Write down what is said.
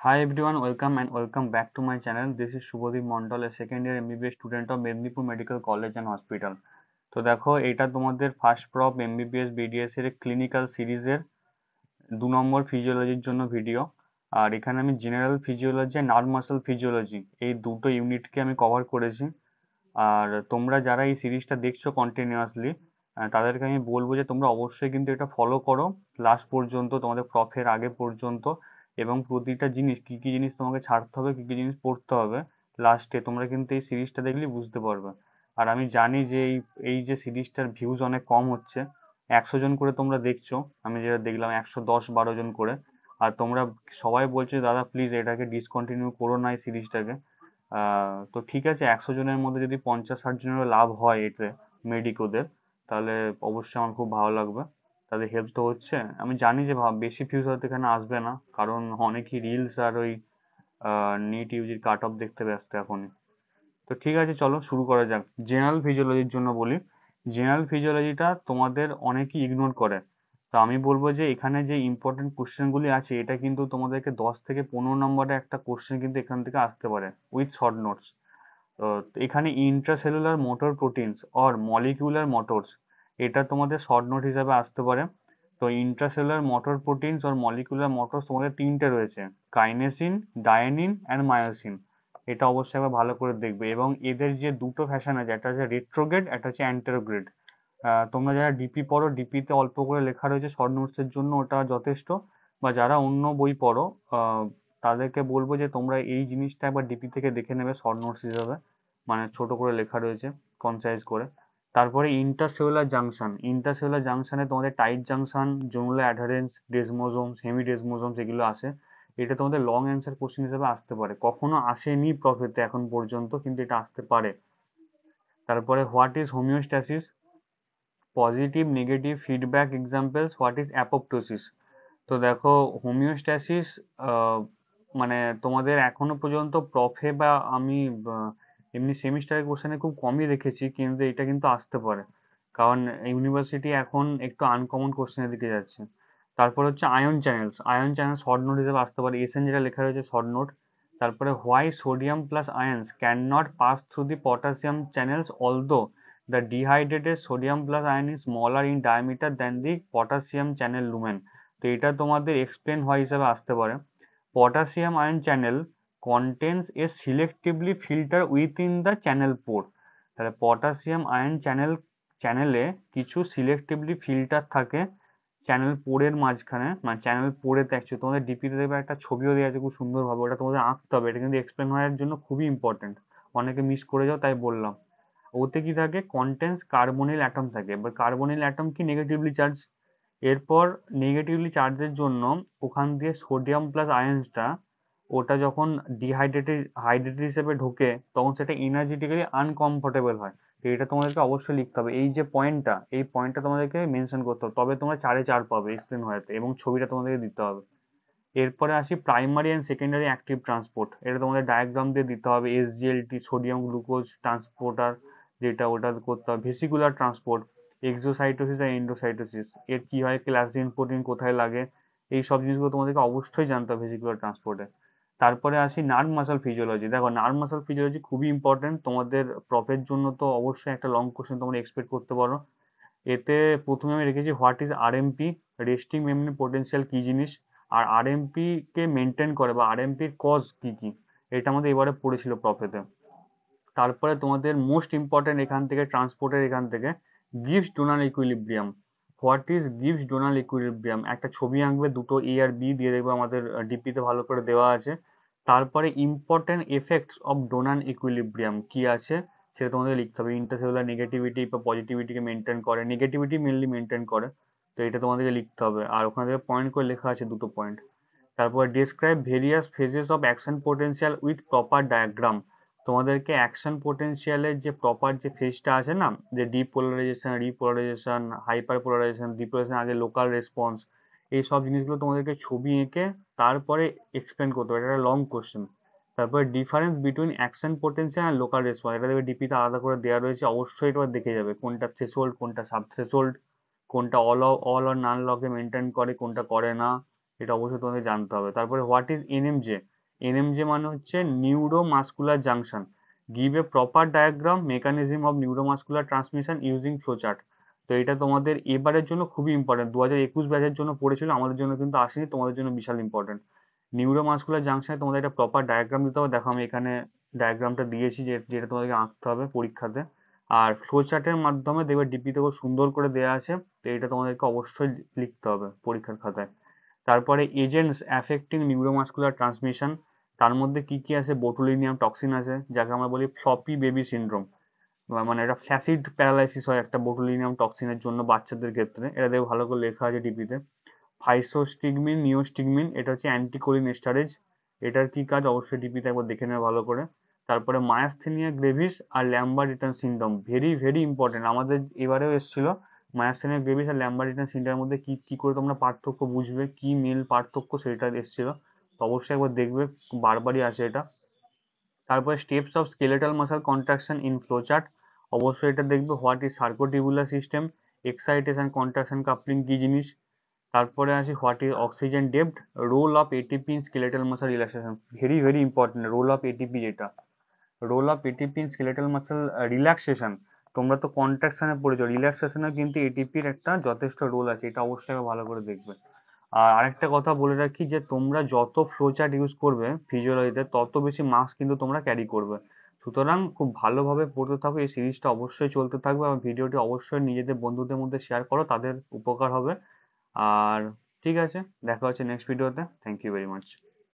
Hi everyone, welcome back to my channel. This is Shubhadeep Mondal, a second year MBBS student of Mednipur Medical College and Hospital. তো দেখো এটা তোমাদের first prop MBBS BDS এর clinical সিরিজের 2 নম্বর ফিজিওলজির জন্য video. আর এখানে আমি general physiology আর nerve muscle physiology এই দুটো ইউনিটকে আমি কভার করেছি। আর তোমরা যারা এই সিরিজটা দেখছো কন্টিনিউয়াসলি, তাদেরকে আমি বলবো যে তোমরা অবশ্যই কিন্তু এটা ফলো করো লাস্ট পর্যন্ত, তোমাদের প্রফের আগে পর্যন্ত। এবং প্রতিটা জিনিস কি কি জিনিস তোমাকে ছাড়তে হবে, কি কি জিনিস পড়তে হবে, লাস্টে তোমরা কিন্তু এই সিরিজটা দেখলেই বুঝতে পারবে। আর আমি জানি যে এই এই যে সিরিজটার ভিউজ অনেক কম হচ্ছে, 100 জন করে তোমরা দেখছো, আমি যেটা দেখলাম 110-12 জন করে। আর তোমরা সবাই বলছো দাদা প্লিজ এটাকে ডিসকন্টিনিউ করো না এই সিরিজটাকে। তো ঠিক আছে, 100 জনের মধ্যে যদি 50-60 জনেরও লাভ হয় এতে, মেডিকোদের, তাহলে অবশ্যই আমার খুব ভালো লাগবে। তাদের হেল্প তো হচ্ছে। আমি জানি যে বেশি ভিউজ হয়তো এখানে আসবে না, কারণ অনেকেই রিলস আর ওই নিট ইউজির কাট অফ দেখতে ব্যস্ত এখনই। তো ঠিক আছে, চলো শুরু করা যাক। জেনারেল ফিজিওলজির জন্য বলি। জেনারেল ফিজিওলজিটা তোমাদের অনেকেই ইগনোর করে। তো আমি বলবো যে এখানে যে ইম্পর্টেন্ট কোশ্চেন গুলি আছে, এটা কিন্তু তোমাদেরকে 10 থেকে 15 নম্বরে একটা কোশ্চেন কিন্তু এখান থেকে আসতে পারে উইথ শর্ট নোটস। তো এখানে intracellular motor proteins or molecular motors, এটা তোমাদের শর্ট নোট হিসাবে আসতে পারে। তো intracellular motor proteins or molecular motors তোমাদের তিনটে রয়েছে: কাইনেসিন, ডায়ানিন অ্যান্ড মায়োসিন। এটা অবশ্যই একবার ভালো করে দেখবে। এবং এদের যে দুটো ফ্যাশন আছে, একটা হচ্ছে রেট্রোগ্রেড, একটা হচ্ছে অ্যান্টেরোগ্রেড। তোমরা যারা ডিপি পড়ো, ডিপিতে অল্প করে লেখা রয়েছে শর্ট নোটসের জন্য, ওটা যথেষ্ট। বা যারা অন্য বই পড়ো, তাদেরকে বলবো যে তোমরা এই জিনিসটা একবার ডিপি থেকে দেখে নেবে শর্ট নোটস হিসাবে, মানে ছোট করে লেখা রয়েছে কনসাইজ করে। তারপরে ইন্টারসেলুলার জাংশনে তোমাদের টাইট জাংশন, জোনুলার অ্যাডারেন্স, ডেসমোজোম, সেমি ডেসমোজোমস, এগুলো আসে। এটা তোমাদের লং অ্যান্সার কোশ্চেন হিসেবে আসতে পারে, কখনো আসেনি প্রফেতে এখন পর্যন্ত, কিন্তু এটা আসতে পারে। তারপরে what is homeostasis, positive negative feedback examples, what is apoptosis. তো দেখো, হোমিওস্ট্যাসিস মানে তোমাদের এখনো পর্যন্ত প্রফে বা আমি এমনি সেমিস্টারের কোশ্চেনে খুব কমই দেখেছি, কিন্তু এটা কিন্তু আসতে পারে, কারণ ইউনিভার্সিটি এখন একটু আনকমন কোশ্চেনের দিকে যাচ্ছে। তারপর হচ্ছে আয়ন চ্যানেল শর্ট নোট হিসেবে আসতে পারে, এসএন যেটা লেখা রয়েছে শর্ট নোট। তারপরে why sodium plus আয়ন্স can not pass through the potassium channels although the dehydrated sodium plus ion is smaller in diameter than the potassium channel lumen। তো এটা তোমাদের এক্সপ্লেন হয় হিসাবে আসতে পারে। Potassium ion channel contains a selectively filter within the channel pore। তাহলে potassium ion চ্যানেলে কিছু সিলেক্টিভলি ফিল্টার থাকে চ্যানেল পোরের মাঝখানে, মানে চ্যানেল পোরেতে। অ্যাকচুয়ালি তোমাদের ডিপিতে দেখবে একটা ছবিও দেওয়া আছে খুব সুন্দরভাবে, ওটা তোমাদের আঁকতে হবে, এটা কিন্তু এক্সপ্লেন হওয়ার জন্য খুবই ইম্পর্টেন্ট। অনেকে মিস করে যাও, তাই বললাম। ওতে কি থাকে, কন্টেন্স কার্বনিল অ্যাটম থাকে, এবার কার্বনিল অ্যাটম কি নেগেটিভলি চার্জ। এরপর নেগেটিভলি চার্জের জন্য ওখান দিয়ে সোডিয়াম প্লাস আয়ন্সটা, ওটা যখন হাইড্রেটেড হিসেবে ঢোকে, তখন সেটা এনার্জেটিক্যালি আনকমফোর্টেবল হয়। তো এটা তোমাদেরকে অবশ্যই লিখতে হবে, এই পয়েন্টটা তোমাদেরকে মেনশন করতে হবে, তবে তোমরা 4-এ 4 পাবে এক্সপ্লেন হওয়াতে, এবং ছবিটা তোমাদেরকে দিতে হবে। এরপরে আসি primary and secondary active transport. এটা তোমাদের ডায়াগ্রাম দিয়ে দিতে হবে। এসজিএলটি, সোডিয়াম গ্লুকোজ ট্রান্সপোর্টার, যেটা ওটা করতে হবে। ভেসিকুলার ট্রান্সপোর্ট, এক্সোসাইটোসিস আর এন্ডোসাইটোসিস, এর কি হয়, ক্লাসিন প্রোটিন কোথায় লাগে, এই সব জিনিসগুলো তোমাদেরকে অবশ্যই জানতে হবে ভেসিকুলার ট্রান্সপোর্টে। তারপরে আসি নার্ভ মাসল ফিজিওলজি। দেখো, নার্ভ মাসল ফিজিওলজি খুবই ইম্পর্টেন্ট তোমাদের প্রফের জন্য, তো অবশ্যই একটা লং কোশ্চেন তোমরা এক্সপেক্ট করতে পারো। এতে প্রথমে আমি রেখেছি what is RMP, resting memory potential কি জিনিস, আর আরএমপি কে মেনটেন করে বা আরএমপির কজ কি কি, এটা আমাদের এবারে পড়েছিল প্রফেতে। তারপরে তোমাদের মোস্ট ইম্পর্টেন্ট এখান থেকে, ট্রান্সপোর্টের এখান থেকে, gives Donald equilibrium. What is gives Donald equilibrium, একটা ছবি আঁকবে, দুটো এ আর বি দিয়ে দেখবে আমাদের ডিপিতে ভালো করে দেওয়া আছে। তারপরে important effects of Donald equilibrium কি আছে, সেটা তোমাদের লিখতে হবে। ইন্টারসেলুলার নেগেটিভিটি বা পজিটিভিটিকে মেনটেন করে, নেগেটিভিটি মেনলি মেনটেন করে। তো এটা তোমাদেরকে লিখতে হবে, আর ওখানে থেকে পয়েন্ট করে লেখা আছে দুটো পয়েন্ট। তারপর describe various phases of action potential with proper diagram. তোমাদেরকে অ্যাকশন পোটেনশিয়ালের যে প্রপার যে ফেজটা আছে না, যে depolarisation, repolarisation, hyper polarisation, depolarisation, আগে লোকাল রেসপন্স, এই সব জিনিসগুলো তোমাদেরকে ছবি এঁকে তারপরে এক্সপ্লেন করতে হবে, এটা একটা লং কোশ্চেন। তারপরে ডিফারেন্স বিটুইন অ্যাকশন পোটেনশিয়াল আর লোকাল রেসপন্স, এটা দেখবে ডিপিতে আলাদা করে দেওয়া রয়েছে, অবশ্যই এটা দেখে যাবে কোনটা থ্রেশোল্ড, কোনটা সাব থ্রেশোল্ড, কোনটা অল অর নান লকে মেনটেন করে, কোনটা করে না, এটা অবশ্যই তোমাদের জানতে হবে। তারপরে হোয়াট ইজ এনএমজে? এনএমজে মানে হচ্ছে neuromuscular junction, give a proper diagram mechanism of neuromuscular transmission using flowchart. তো এটা তোমাদের এবারের জন্য খুবই ইম্পর্টেন্ট, 2021 ব্যাচের জন্য পড়েছিল, আমাদের জন্য কিন্তু আসেনি, তোমাদের জন্য বিশাল ইম্পর্টেন্ট। নিউরোমাস্কুলার জাংশনে তোমাদের একটা প্রপার ডায়াগ্রাম দিতে হবে, দেখো আমি এখানে ডায়াগ্রামটা দিয়েছি যেটা তোমাদেরকে আঁকতে হবে পরীক্ষাতে। আর ফ্লোচার্টের মাধ্যমে দেখবে ডিপিতে খুব সুন্দর করে দেওয়া আছে, তো এটা তোমাদেরকে অবশ্যই লিখতে হবে পরীক্ষার খাতায়। তারপরে এজেন্টস অ্যাফেক্টিং নিউরোমাস্কুলার ট্রান্সমিশন, তার মধ্যে কি কি আছে? বোটুলিনিয়াম টক্সিন আছে, যাকে আমরা বলি ফ্লপি বেবি সিনড্রোম, মানে এটা ফ্ল্যাসিড প্যারালাইসিস হয় একটা বোটুলিনিয়াম টক্সিনের জন্য বাচ্চাদের ক্ষেত্রে, এটা দেখো ভালো করে লেখা আছে ডিপিতে। ফাইসোস্টিগমিন নিওস্টিগমিন, এটা হচ্ছে অ্যান্টিকোলিন এস্টারেজ, এটার কি কাজ অবশ্যই ডিপিতে একবার দেখে নেবে ভালো করে। তারপরে মায়াস্থেনিয়া গ্রেভিস আর Lambert Eaton syndrome, very very important, আমাদের এবারেও এসেছিল। মায়াস্থেনিয়া গ্রেভিস আর ল্যাম্বার রিটার্ন সিনড্রোমের মধ্যে কি কি করে তোমরা পার্থক্য বুঝবে, কি মিল পার্থক্য, সেটা এসেছিল, তো অবশ্যই একবার দেখবে, বারবারই আসে এটা। তারপরে steps of skeletal muscle contraction in flowchart, অবশ্যই এটা দেখবে। What is sarcotubular system, excitation contraction coupling কি জিনিস। তারপরে আসি হোয়াট ইজ অক্সিজেন ডেপ্থ, role of ATP in skeletal muscle relaxation, very very important role of ATP, যেটা role of ATP in skeletal muscle relaxation. তোমরা তো কন্ট্রাকশনে পড়েছো, রিল্যাক্সেশনে কিন্তু এটিপির একটা যথেষ্ট রোল আছে, এটা অবশ্যই ভালো করে দেখবে। আর আরেকটা কথা বলে রাখি যে তোমরা যত ফ্লো চার্ট ইউজ করবে ফিজিওলজিতে, তত বেশি মার্কস কিন্তু তোমরা ক্যারি করবে। সুতরাং খুব ভালোভাবে পড়তে থাকো, এই সিরিজটা অবশ্যই চলতে থাকবে, আর ভিডিওটি অবশ্যই নিজেদের বন্ধুদের মধ্যে শেয়ার করো, তাদের উপকার হবে। আর ঠিক আছে, দেখা হচ্ছে নেক্সট ভিডিওতে। Thank you very much.